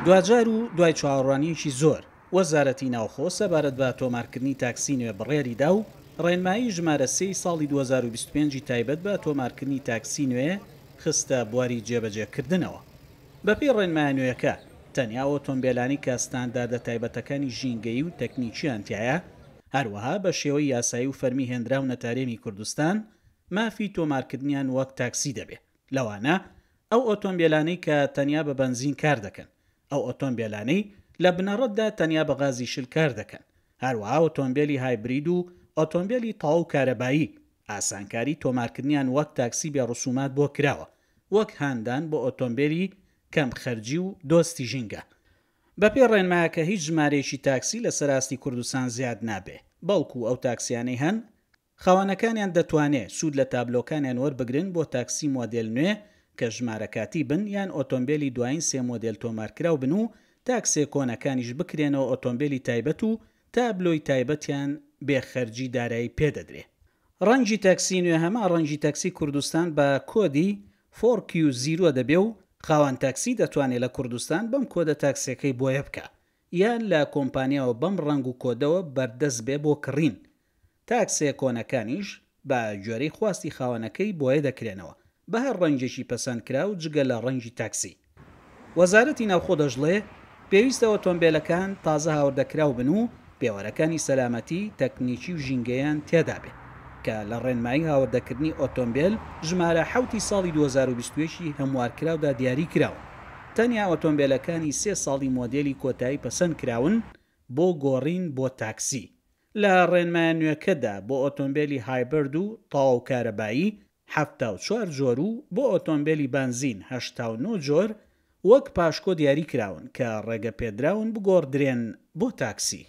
دوجار و دوای چاوەڕوانیەکی زۆر وەزارەتی ناوخۆ سەبارەت بە تۆمارکردنی تاکسی نوێ بڕیاریدا و ڕێنمایی ژمارە 3 ساڵی 2025 تایبەت بە تۆمارکردنی تاکسی نوێ خستە بواری جێبەجێکردنەوە. بەپێی ڕێنمایە نوێیەکە تەنیا ئۆتۆمبیلانی کە ستانداردە تایبەتەکانی ژینگەیی و تەکنیکیان تایە، هەروەها بە شێوەی یاسایی و فەرمی هێنراونە تارێمی کوردستان مافی تۆمارکردنیان وەک تاکسی دەبێت. لەوانە ئەو ئۆتۆمبیلانەی کە تەنیا بە بەنزین کار دەکەن، ئەو ئۆتۆمبیلانەی لە بنەڕەتدا تەنیا بە غازی شل کار دەکەن، هەروەها ئۆتۆمبیلی هایبرید و ئۆتۆمبیلی تاو کارەبایی ئاسانکاری تۆمارکردنیان وەک تاکسی بێ ڕسومات بۆ کراوە، وەک هاندان بۆ ئۆتۆمبیلی کەم خەرجی و دۆستی ژینگە. بەپێی ڕێنمایەکە هیچ ژمارەیەکی تاکسی لە سەراستی کوردستان زیاد نابێ، بەڵکو ئەو تاکسیانەی هەن خاوەنەکانیان دەتوانێت سوود لە تابلۆکانیان وەربگرن بۆ تاکسی مۆدێل نوێ کە ژمارەکاتی بن یان ئۆتۆمبیلی دوایین سێ مۆدێل تۆمارکراو بن و تاکسێ کۆنەکانیش بکرێنەوە ئۆتۆمبیلی تایبەت و تابلۆی تایبەتیان بێخەرجی دارایی پێدەدرێ. ڕەنگی تاکسی نوێ هەما ڕەنگی تاکسی کوردستان بە کۆدی 4Q0 دەبێ و خاوەن تاکسی دەتوانێت لە کوردستان بەم کۆدە تاکسیەکەی بۆیە بکە یان لە کۆمپانیاوە بەم ڕەنگ و کۆدەوە بەردەست بێ بۆ کڕین. تاکسێ کۆنەکانیش بە گوێرەی خواستی خاوەنەکەی بۆیە دەکرێنەوە بە هەر ڕەنگێکی پەسەند کرا و جگە لە ڕەنگی تاکسی. وەزارەتی ناوخۆ دەژڵێ پێویستە ئۆتۆمبیلەکان تازە هاوردەکراو بن و پێوەرەکانی سەلامەتی تەکنیکی و ژینگەیان تێدا بێت کە لە ڕێنمایی هاوردەکردنی ئۆتۆمبیل ژمارە 7 ساڵی 2021 هەموارکراودا دیاری کراوە. تەنیا ئۆتۆمبیلەکانی 3 ساڵی مۆدێلی کۆتایی پەسەند کراون بۆ گۆڕین بۆ تاکسی. لە ڕێنمایە نوێکەدا بۆ ئۆتۆمبیلی هایبرد و تاو کارەبایی 74 جۆر و بۆ ئۆتۆمبیلی بنزین 89 جۆر وەک پاشکۆ دیاری کراون کە ڕێگە پێدراون بگۆڕدرێن بۆ تاکسی.